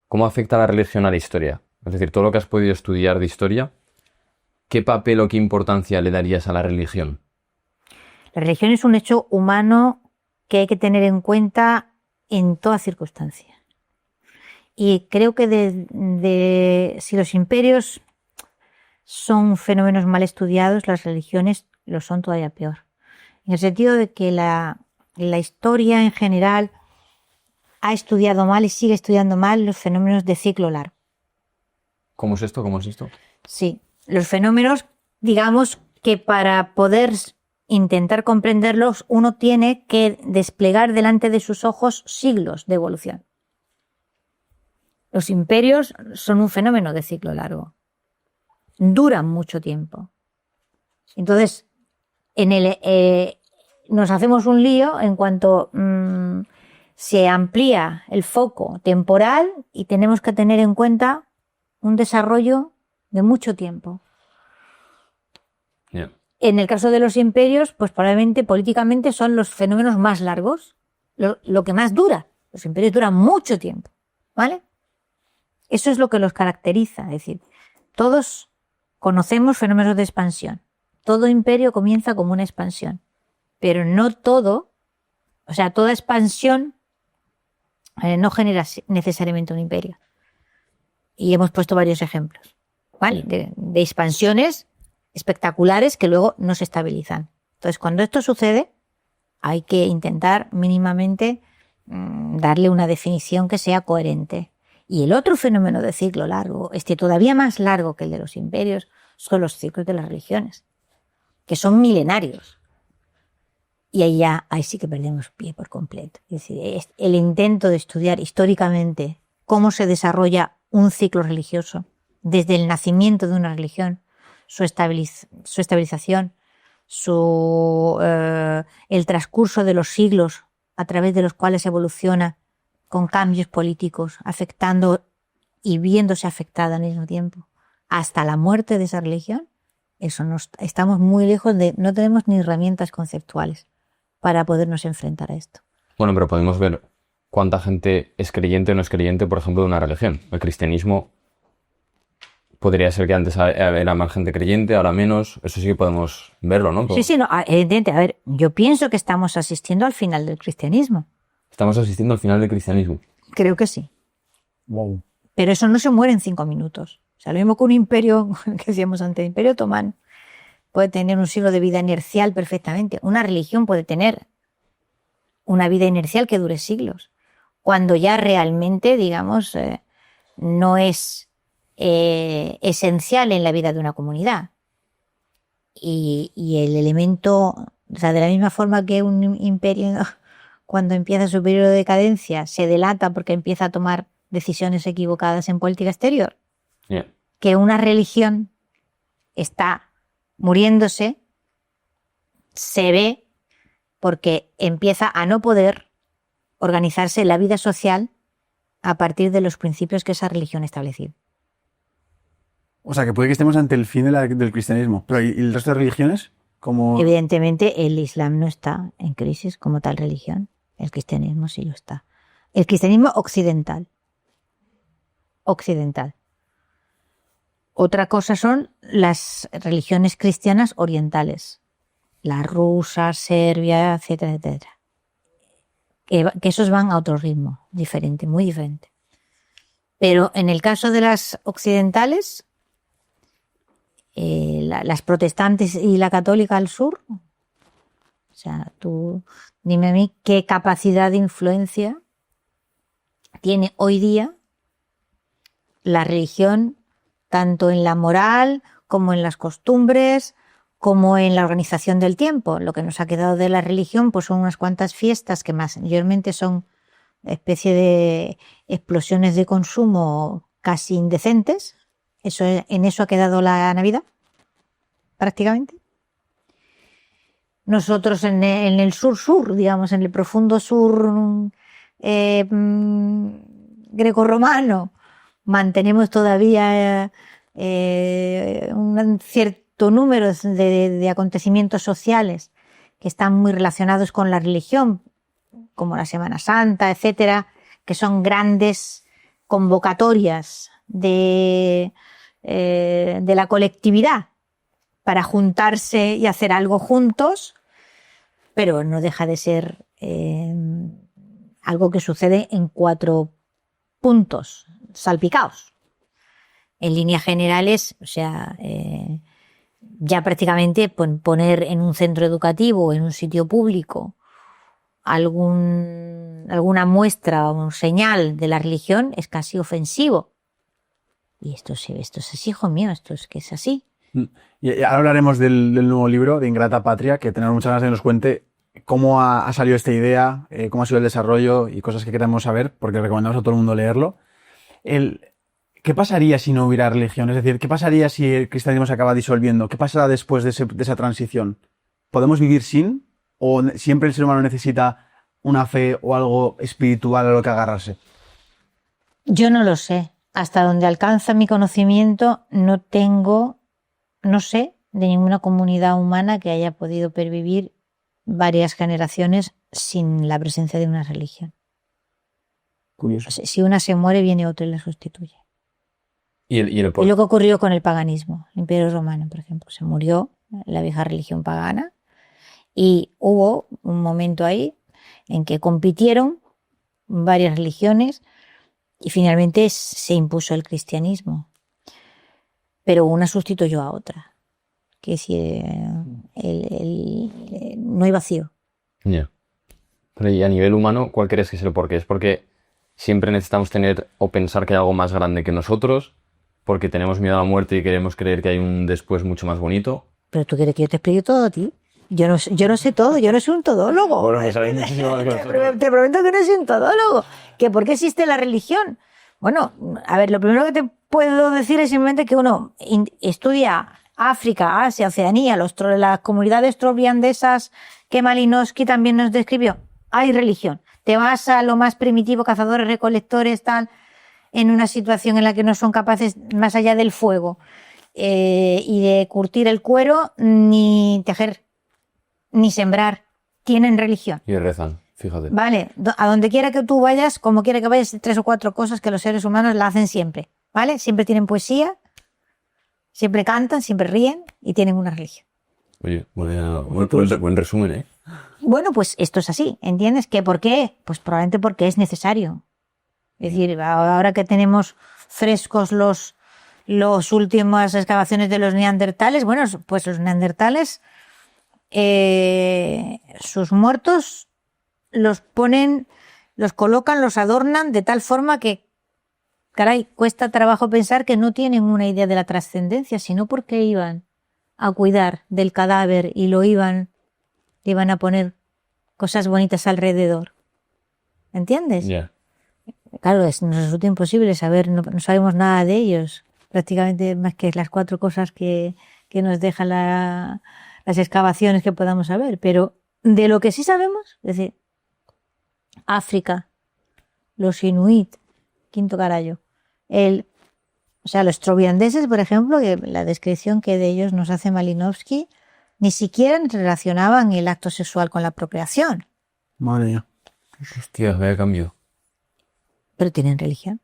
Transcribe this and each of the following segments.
¿cómo afecta la religión a la historia? Es decir, todo lo que has podido estudiar de historia, ¿qué papel o qué importancia le darías a la religión? La religión es un hecho humano que hay que tener en cuenta en toda circunstancia. Y creo que si los imperios son fenómenos mal estudiados, las religiones lo son todavía peor. En el sentido de que la historia en general ha estudiado mal y sigue estudiando mal los fenómenos de ciclo largo. ¿Cómo es esto? ¿Cómo es esto? Sí, los fenómenos, digamos que para poder intentar comprenderlos, uno tiene que desplegar delante de sus ojos siglos de evolución. Los imperios son un fenómeno de ciclo largo. Duran mucho tiempo. Entonces, nos hacemos un lío en cuanto se amplía el foco temporal y tenemos que tener en cuenta un desarrollo de mucho tiempo. Yeah. En el caso de los imperios, pues probablemente políticamente son los fenómenos más largos, lo que más dura. Los imperios duran mucho tiempo, ¿vale? Eso es lo que los caracteriza, es decir, todos conocemos fenómenos de expansión. Todo imperio comienza como una expansión, pero no todo, o sea, toda expansión no genera necesariamente un imperio. Y hemos puesto varios ejemplos, ¿vale? De expansiones espectaculares que luego no se estabilizan. Entonces, cuando esto sucede, hay que intentar mínimamente darle una definición que sea coherente. Y el otro fenómeno de ciclo largo, todavía más largo que el de los imperios, son los ciclos de las religiones, que son milenarios. Y ahí sí que perdemos pie por completo. Es decir, es el intento de estudiar históricamente cómo se desarrolla un ciclo religioso, desde el nacimiento de una religión, su estabilización, el transcurso de los siglos a través de los cuales evoluciona con cambios políticos, afectando y viéndose afectada al mismo tiempo, hasta la muerte de esa religión. Estamos muy lejos no tenemos ni herramientas conceptuales para podernos enfrentar a esto. Bueno, pero podemos ver cuánta gente es creyente o no es creyente, por ejemplo, de una religión. El cristianismo podría ser que antes era más gente creyente, ahora menos. Eso sí que podemos verlo, ¿no? Sí, no, evidentemente. A ver, yo pienso que estamos asistiendo al final del cristianismo. Estamos asistiendo al final del cristianismo. Creo que sí. Wow. Pero eso no se muere en 5 minutos. O sea, lo mismo que un imperio, que decíamos antes, el imperio otomano, puede tener un siglo de vida inercial perfectamente. Una religión puede tener una vida inercial que dure siglos, cuando ya realmente, digamos, no es esencial en la vida de una comunidad. Y el elemento, o sea, de la misma forma que un imperio, cuando empieza su periodo de decadencia, se delata porque empieza a tomar decisiones equivocadas en política exterior, Yeah. que una religión está muriéndose, se ve porque empieza a no poder organizarse la vida social a partir de los principios que esa religión ha establecido. O sea, que puede que estemos ante el fin del cristianismo. Pero ¿y el resto de religiones? ¿Cómo? Evidentemente, el Islam no está en crisis como tal religión. El cristianismo sí lo está. El cristianismo occidental. Occidental. Otra cosa son las religiones cristianas orientales. La rusa, Serbia, etcétera, etcétera. Que esos van a otro ritmo, diferente, muy diferente. Pero en el caso de las occidentales, las protestantes y la católica al sur, o sea, tú dime a mí qué capacidad de influencia tiene hoy día la religión, tanto en la moral como en las costumbres, como en la organización del tiempo. Lo que nos ha quedado de la religión pues son unas cuantas fiestas que mayormente son especie de explosiones de consumo casi indecentes. En eso ha quedado la Navidad, prácticamente. Nosotros en el sur-sur, digamos, en el profundo sur grecorromano, mantenemos todavía un cierto número de acontecimientos sociales que están muy relacionados con la religión, como la Semana Santa, etcétera, que son grandes convocatorias de la colectividad para juntarse y hacer algo juntos, pero no deja de ser algo que sucede en 4 puntos salpicados. En líneas generales, o sea, ya prácticamente poner en un centro educativo o en un sitio público alguna muestra o señal de la religión es casi ofensivo. Y esto es así, hijo mío, esto es que es así. Y ahora hablaremos del nuevo libro, de Ingrata Patria, que tenemos muchas ganas de que nos cuente cómo ha salido esta idea, cómo ha sido el desarrollo y cosas que queremos saber, porque recomendamos a todo el mundo leerlo. ¿Qué pasaría si no hubiera religión? Es decir, ¿qué pasaría si el cristianismo se acaba disolviendo? ¿Qué pasará después de esa transición? ¿Podemos vivir sin? ¿O siempre el ser humano necesita una fe o algo espiritual a lo que agarrarse? Yo no lo sé. Hasta donde alcanza mi conocimiento, no sé de ninguna comunidad humana que haya podido pervivir varias generaciones sin la presencia de una religión. Curioso. Si una se muere, viene otra y la sustituye. Y lo que ocurrió con el paganismo, el Imperio Romano, por ejemplo. Se murió la vieja religión pagana y hubo un momento ahí en que compitieron varias religiones y finalmente se impuso el cristianismo. Pero una sustituyó a otra. Que si no hay vacío. Ya. Pero y a nivel humano, ¿cuál crees que es el porqué? ¿Es porque siempre necesitamos tener o pensar que hay algo más grande que nosotros? ¿Porque tenemos miedo a la muerte y queremos creer que hay un después mucho más bonito? ¿Pero tú quieres que yo te explique todo a ti? Yo no sé todo, yo no soy un todólogo. Bueno, eso es Te prometo que no soy un todólogo. ¿Que por qué existe la religión? Bueno, a ver, lo primero que te puedo decir es simplemente que uno estudia África, Asia, Oceanía, las comunidades trobriandesas que Malinowski también nos describió. Hay religión. Te vas a lo más primitivo, cazadores, recolectores, tal, en una situación en la que no son capaces, más allá del fuego, y de curtir el cuero, ni tejer, ni sembrar. Tienen religión. Y rezan, fíjate. Vale, a donde quiera que tú vayas, como quiera que vayas, 3 o 4 cosas que los seres humanos la hacen siempre. ¿Vale? Siempre tienen poesía, siempre cantan, siempre ríen y tienen una religión. Oye, buen resumen, ¿eh? Bueno, pues esto es así, ¿entiendes? ¿Que por qué? Pues probablemente porque es necesario. Es decir, ahora que tenemos frescos los últimas excavaciones de los neandertales, bueno, pues los neandertales, sus muertos los ponen, los colocan, los adornan de tal forma que, caray, cuesta trabajo pensar que no tienen una idea de la trascendencia, sino porque iban a cuidar del cadáver y le iban a poner cosas bonitas alrededor. ¿Entiendes? Ya. Claro, nos resulta imposible saber, no sabemos nada de ellos, prácticamente más que las 4 cosas que nos dejan las excavaciones que podamos saber, pero de lo que sí sabemos, es decir, África, los inuit, quinto carallo, los trobriandeses, por ejemplo, que la descripción que de ellos nos hace Malinowski, ni siquiera relacionaban el acto sexual con la procreación. Madre mía. Hostia, vaya cambio. Pero tienen religión.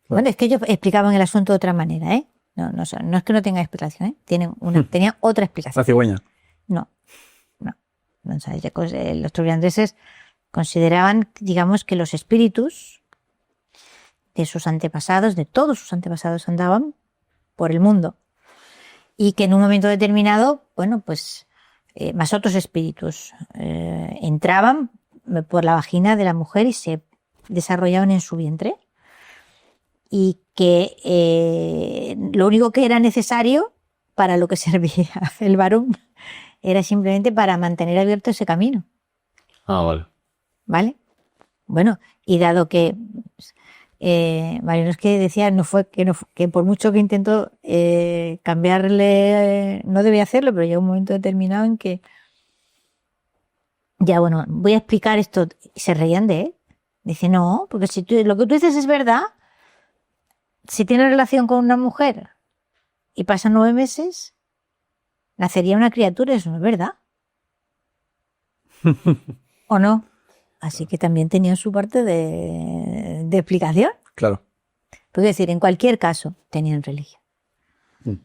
Bueno, es que ellos explicaban el asunto de otra manera, ¿eh? No es que no tengan explicación, ¿eh? Tenían otra explicación. La cigüeña. No. O sea, los trobriandeses consideraban, digamos, que los espíritus de sus antepasados, de todos sus antepasados, andaban por el mundo. Y que en un momento determinado, bueno, pues más otros espíritus entraban por la vagina de la mujer y se desarrollaban en su vientre. Y que lo único que era necesario para lo que servía el varón era simplemente para mantener abierto ese camino. Ah, vale. ¿Vale? Bueno, y dado que Malinowski decía que por mucho que intentó cambiarle, no debía hacerlo, pero llegó un momento determinado en que ya, bueno, voy a explicar esto. Y se reían de él. Dice, no, porque si lo que tú dices es verdad, si tienes relación con una mujer y pasan 9 meses, nacería una criatura, eso no es verdad. ¿O no? Así que también tenían su parte de explicación. Claro. Pero es decir, en cualquier caso, tenían religión. Mm.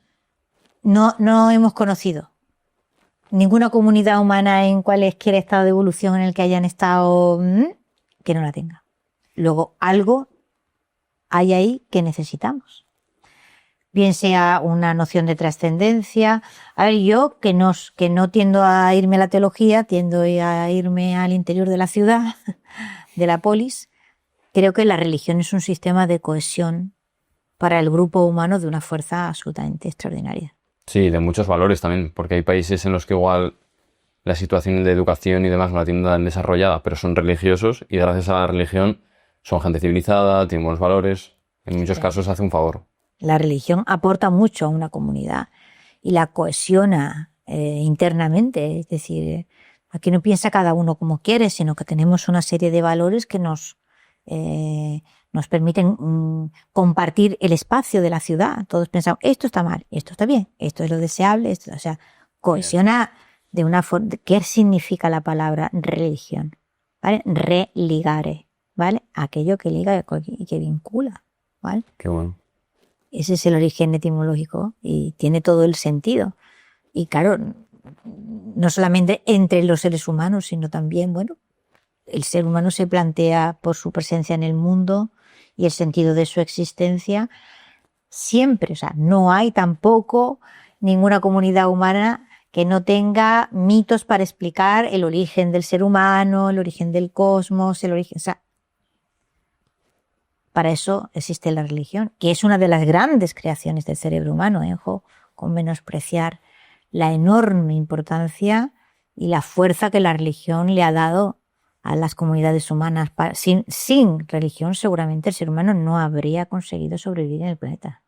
No hemos conocido ninguna comunidad humana en cualquier estado de evolución en el que hayan estado que no la tenga. Luego, algo hay ahí que necesitamos. Bien sea una noción de trascendencia. A ver, yo que no tiendo a irme a la teología, tiendo a irme al interior de la ciudad, de la polis, creo que la religión es un sistema de cohesión para el grupo humano de una fuerza absolutamente extraordinaria. Sí, de muchos valores también, porque hay países en los que igual la situación de educación y demás no la tienen tan desarrollada, pero son religiosos y gracias a la religión son gente civilizada, tienen buenos valores, en muchos casos hace un favor. La religión aporta mucho a una comunidad y la cohesiona internamente, es decir, aquí no piensa cada uno como quiere, sino que tenemos una serie de valores que nos permiten compartir el espacio de la ciudad. Todos pensamos, esto está mal, esto está bien, esto es lo deseable, o sea, cohesiona de una forma. ¿Qué significa la palabra religión? ¿Vale? Religare, ¿vale? Aquello que liga y que vincula, ¿vale? Qué bueno. Ese es el origen etimológico y tiene todo el sentido. Y claro, no solamente entre los seres humanos, sino también, bueno, el ser humano se plantea por su presencia en el mundo y el sentido de su existencia siempre. O sea, no hay tampoco ninguna comunidad humana que no tenga mitos para explicar el origen del ser humano, el origen del cosmos, el origen. O sea, para eso existe la religión, que es una de las grandes creaciones del cerebro humano, ojo, con menospreciar la enorme importancia y la fuerza que la religión le ha dado a las comunidades humanas. Sin religión, seguramente el ser humano no habría conseguido sobrevivir en el planeta.